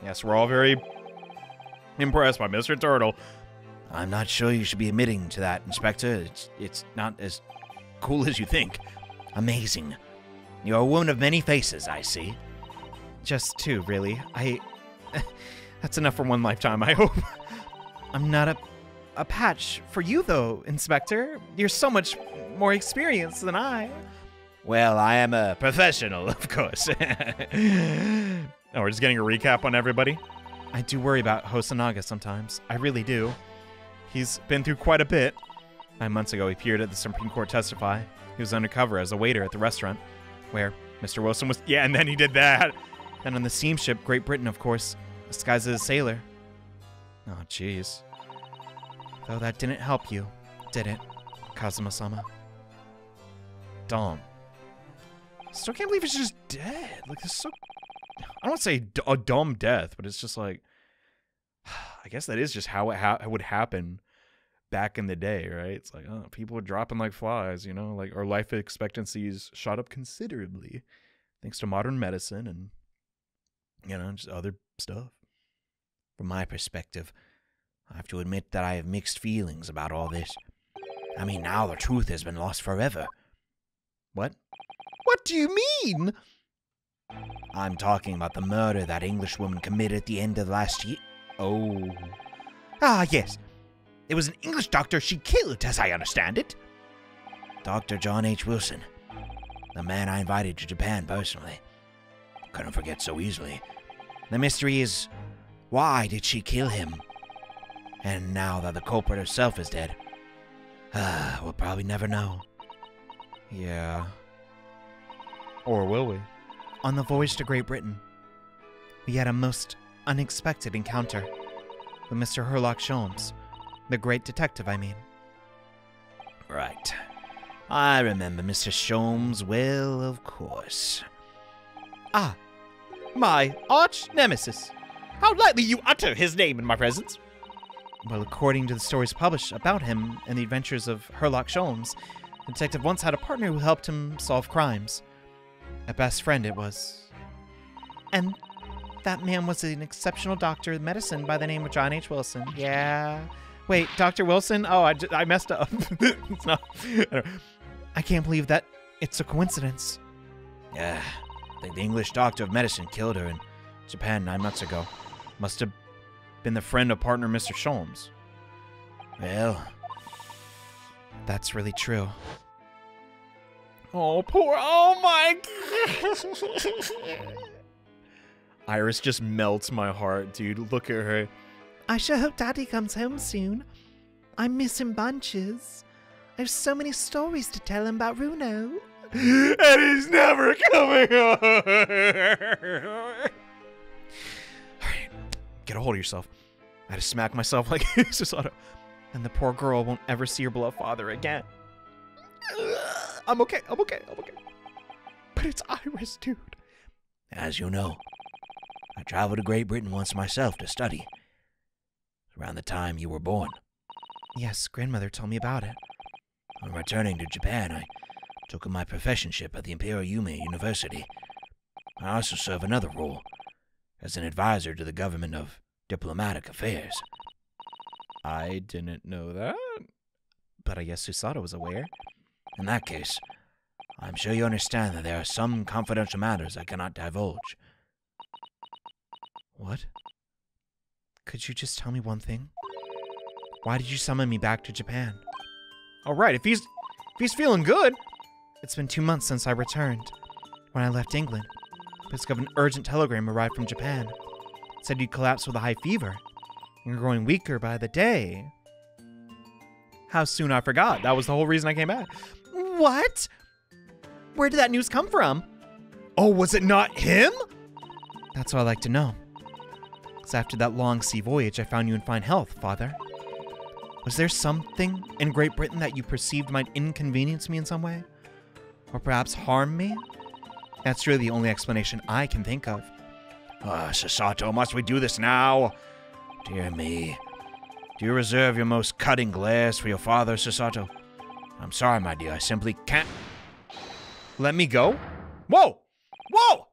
Yes, we're all very impressed by Mr. Turtle. I'm not sure you should be admitting to that, Inspector. It's not as cool as you think. Amazing. You're a woman of many faces, I see. Just two, really. That's enough for one lifetime, I hope. I'm not a patch for you, though, Inspector. You're so much more experienced than I. Well, I am a professional, of course. Oh, we're just getting a recap on everybody? I do worry about Hosanaga sometimes. I really do. He's been through quite a bit. 9 months ago, he appeared at the Supreme Court to testify. He was undercover as a waiter at the restaurant, where Mr. Wilson was... Yeah, and then he did that. Then on the steamship, Great Britain, of course, disguised as a sailor. Oh, jeez. Though that didn't help you, did it, Kazuma-sama? Dom. Still can't believe it's just dead. Like, this is so... I don't want to say a dumb death, but it's just like... I guess that is just how it would happen back in the day, right? It's like, oh, people were dropping like flies, you know? Like, our life expectancies shot up considerably thanks to modern medicine and, you know, just other stuff. From my perspective, I have to admit that I have mixed feelings about all this. I mean, now the truth has been lost forever. What? What do you mean? I'm talking about the murder that Englishwoman committed at the end of last year. Oh. Ah, yes. It was an English doctor she killed, as I understand it. Dr. John H. Wilson. The man I invited to Japan personally. Couldn't forget so easily. The mystery is, why did she kill him? And now that the culprit herself is dead, we'll probably never know. Yeah. Or will we? On the voyage to Great Britain, we had a most unexpected encounter with Mr. Herlock Sholmes, the great detective, I mean. Right. I remember Mr. Sholmes well, of course. Ah, my arch nemesis. How lightly you utter his name in my presence. Well, according to the stories published about him and the adventures of Herlock Sholmes, the detective once had a partner who helped him solve crimes. A best friend, it was. And that man was an exceptional doctor of medicine by the name of John H. Wilson. Yeah. Wait, Dr. Wilson? Oh, I messed up. It's not. I can't believe that it's a coincidence. Yeah, I think the English doctor of medicine killed her in Japan 9 months ago. Must have been the friend of partner Mr. Sholmes. Well, That's really true. Oh, poor. Oh my God. Iris just melts my heart, dude. Look at her. I sure hope Daddy comes home soon. I miss him bunches. I have so many stories to tell him about Runo. And he's never coming home. Alright, get a hold of yourself. I had to smack myself like Susato. And the poor girl won't ever see her beloved father again. I'm okay. But it's Iris, dude. as you know, I traveled to Great Britain once myself to study. Around the time you were born. Yes, grandmother told me about it. On returning to Japan, I took up my professorship at the Imperial Yume University. I also serve another role, as an advisor to the government of diplomatic affairs. I didn't know that, but I guess Susato was aware. In that case, I'm sure you understand that there are some confidential matters I cannot divulge. What? Could you just tell me one thing? Why did you summon me back to Japan? All right, if he's feeling good. It's been 2 months since I returned. When I left England, Bisk of an urgent telegram arrived from Japan. It said you'd collapsed with a high fever. You're growing weaker by the day. How soon I forgot. That was the whole reason I came back. What? Where did that news come from? Oh, was it not him? That's what I'd like to know. Because after that long sea voyage, I found you in fine health, Father. Was there something in Great Britain that you perceived might inconvenience me in some way? Or perhaps harm me? That's really the only explanation I can think of. Susato, must we do this now? Dear me. Do you reserve your most cutting glares for your father, Susato? I'm sorry, my dear, I simply can't. Let me go? Whoa! Whoa!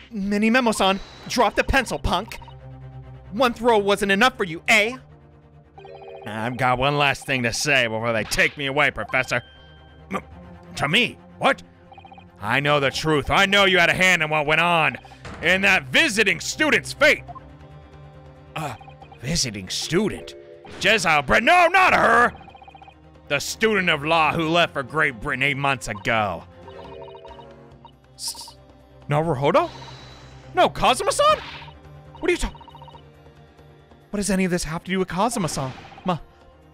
Mini Memo-san, drop the pencil, punk. One throw wasn't enough for you, eh? I've got one last thing to say before they take me away, Professor. To me? What? I know the truth. I know you had a hand in what went on in that visiting student's fate. Visiting student? Jezal Brett? No, not her! The student of law who left for Great Britain 8 months ago. Naruhodo? No, Kazuma-san? What are you talking? What does any of this have to do with Kazuma-san?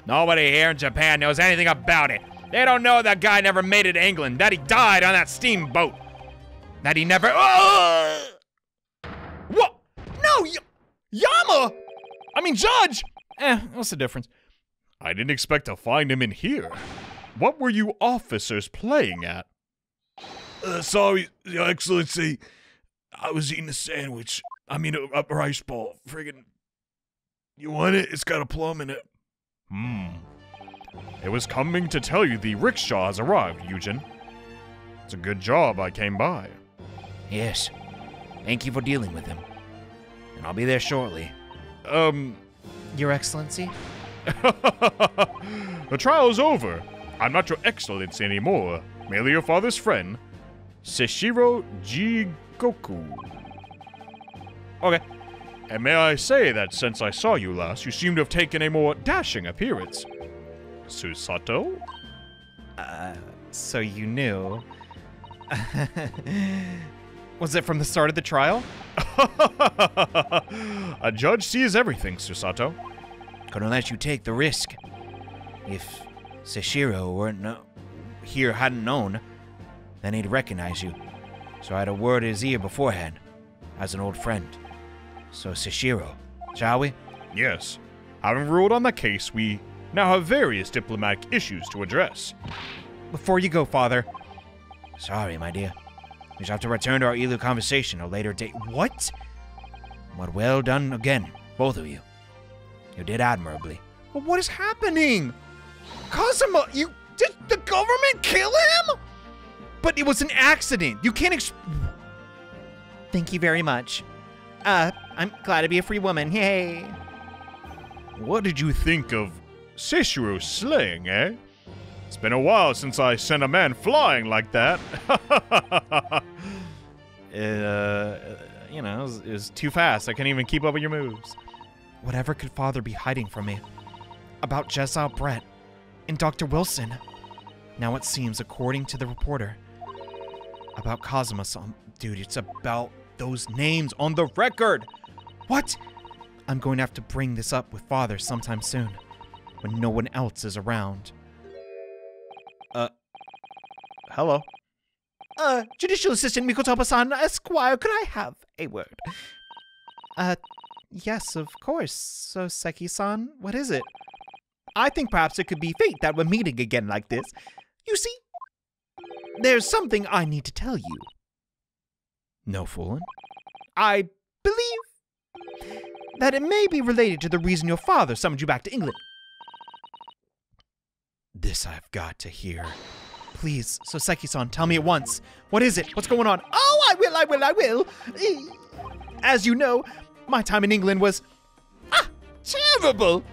Nobody here in Japan knows anything about it. They don't know that guy never made it to England, that he died on that steamboat, that he never... What? No, Yama! I mean, Judge! What's the difference? I didn't expect to find him in here. what were you officers playing at? Sorry, Your Excellency. I was eating a sandwich. I mean, a rice ball. Friggin'. You want it? It's got a plum in it. It was coming to tell you the rickshaw has arrived, Eugen. It's a good job I came by. Yes. Thank you for dealing with him. And I'll be there shortly. Your Excellency? The trial's over. I'm not your excellency anymore. Merely your father's friend, Seshiro Jigoku. Okay. And may I say that since I saw you last, you seem to have taken a more dashing appearance. Susato? So you knew. Was it from the start of the trial? A judge sees everything, Susato. Couldn't let you take the risk. If Seshiro hadn't known, then he'd recognize you. So I had a word in his ear beforehand, as an old friend. So Seshiro, shall we? Yes. Having ruled on the case, we now have various diplomatic issues to address. Before you go, Father. Sorry, my dear. We shall have to return to our Ilu conversation a later date. What? But well done again, both of you. You did admirably. But what is happening? Kazuma, did the government kill him? But it was an accident. You can't Thank you very much. I'm glad to be a free woman. Yay. What did you think of Seshiro's slaying, eh? It's been a while since I sent a man flying like that. It was too fast. I couldn't even keep up with your moves. Whatever could Father be hiding from me? About Jezal Brett and Dr. Wilson. Now it seems, according to the reporter, about Kazuma. Dude, it's about those names on the record. What? I'm going to have to bring this up with Father sometime soon, when no one else is around. Hello. Judicial Assistant Mikotoba-san, Esquire, could I have a word? Yes, of course. So, Seki-san, what is it? I think perhaps it could be fate that we're meeting again like this. You see, there's something I need to tell you. No fooling. I believe that it may be related to the reason your father summoned you back to England. This I've got to hear. Please, Soseki-san, tell me at once. What is it? What's going on? Oh, I will. As you know, my time in England was terrible.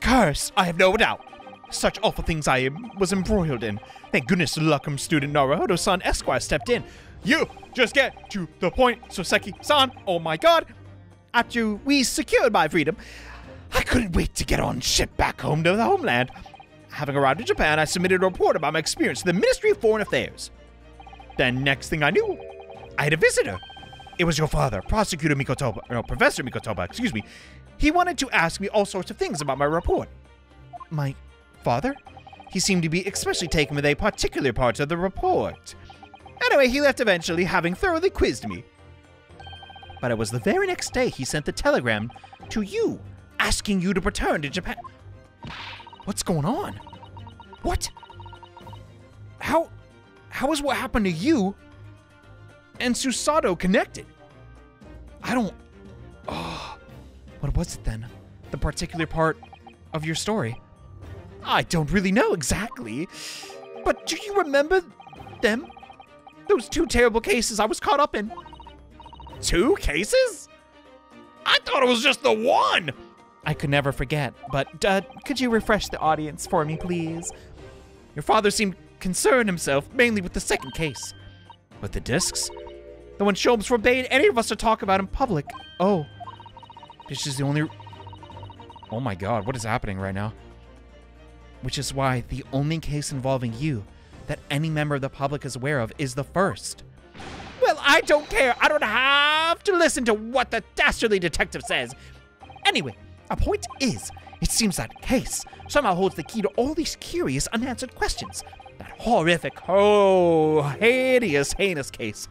Cursed, I have no doubt. Such awful things I was embroiled in. Thank goodness the Luckham student Naruhodo-san Esquire stepped in. You just get to the point, Soseki-san. Oh my god. After we secured my freedom, I couldn't wait to get on ship back home to the homeland. Having arrived in Japan, I submitted a report about my experience to the Ministry of Foreign Affairs. Then next thing I knew, I had a visitor. It was your father, Professor Mikotoba, excuse me. He wanted to ask me all sorts of things about my report. My father? He seemed to be especially taken with a particular part of the report. Anyway, he left eventually, having thoroughly quizzed me. But it was the very next day he sent the telegram to you, asking you to return to Japan. What's going on? What? How is what happened to you and Susato connected? What was it then? The particular part of your story? I don't really know exactly. But do you remember them? Those two terrible cases I was caught up in. 2 cases? I thought it was just the one! I could never forget, but could you refresh the audience for me, please? Your father seemed concerned himself mainly with the second case. With the discs? The one Sholmes forbade any of us to talk about in public. Oh. This is the only... Oh my god, what is happening right now? Which is why the only case involving you that any member of the public is aware of is the first. Well, I don't care. I don't have to listen to what the dastardly detective says. Anyway, our point is, it seems that case somehow holds the key to all these curious unanswered questions. That horrific, hideous, heinous case.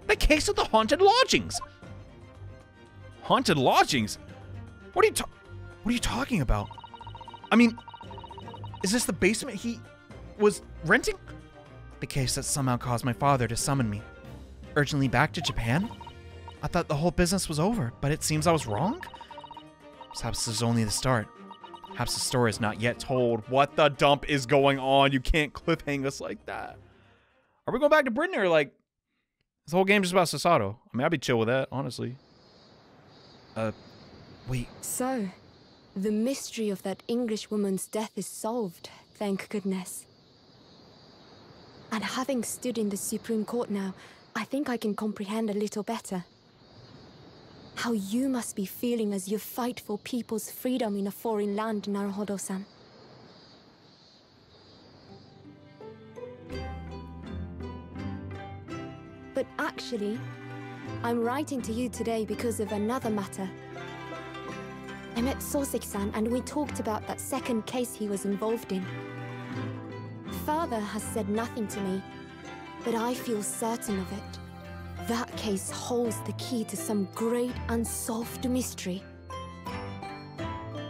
The case of the haunted lodgings. Haunted lodgings? What are you talking about? I mean, is this the basement was renting? The case that somehow caused my father to summon me urgently back to Japan? I thought the whole business was over, but it seems I was wrong? Perhaps this is only the start. Perhaps the story is not yet told. What the dump is going on? You can't cliffhang us like that. Are we going back to Britain or like this whole game just about Susato? I mean, I'd be chill with that, honestly. Wait, So, the mystery of that English woman's death is solved, thank goodness. And having stood in the Supreme Court now, I think I can comprehend a little better. How you must be feeling as you fight for people's freedom in a foreign land, Naruhodo-san. But actually, I'm writing to you today because of another matter. I met Soseki-san and we talked about that second case he was involved in. Father has said nothing to me, but I feel certain of it. That case holds the key to some great unsolved mystery.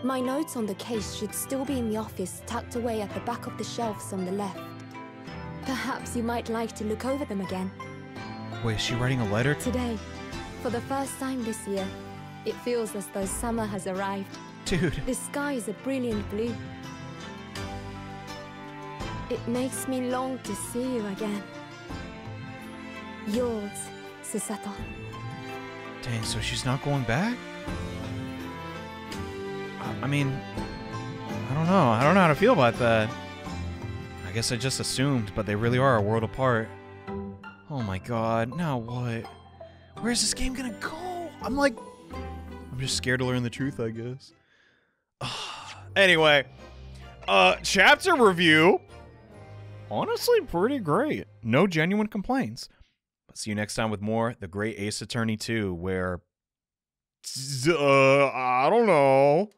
My notes on the case should still be in the office, tucked away at the back of the shelves on the left. Perhaps you might like to look over them again. wait, is she writing a letter? Today, for the first time this year, it feels as though summer has arrived. Dude. The sky is a brilliant blue. It makes me long to see you again. Yours, Susato. Dang, so she's not going back? I mean, I don't know. I don't know how to feel about that. I guess I just assumed, but they really are a world apart. Oh my god, now what? Where's this game gonna go? I'm just scared to learn the truth, I guess. Anyway, chapter review. Honestly, pretty great. No genuine complaints. But see you next time with more The Great Ace Attorney 2, where... I don't know.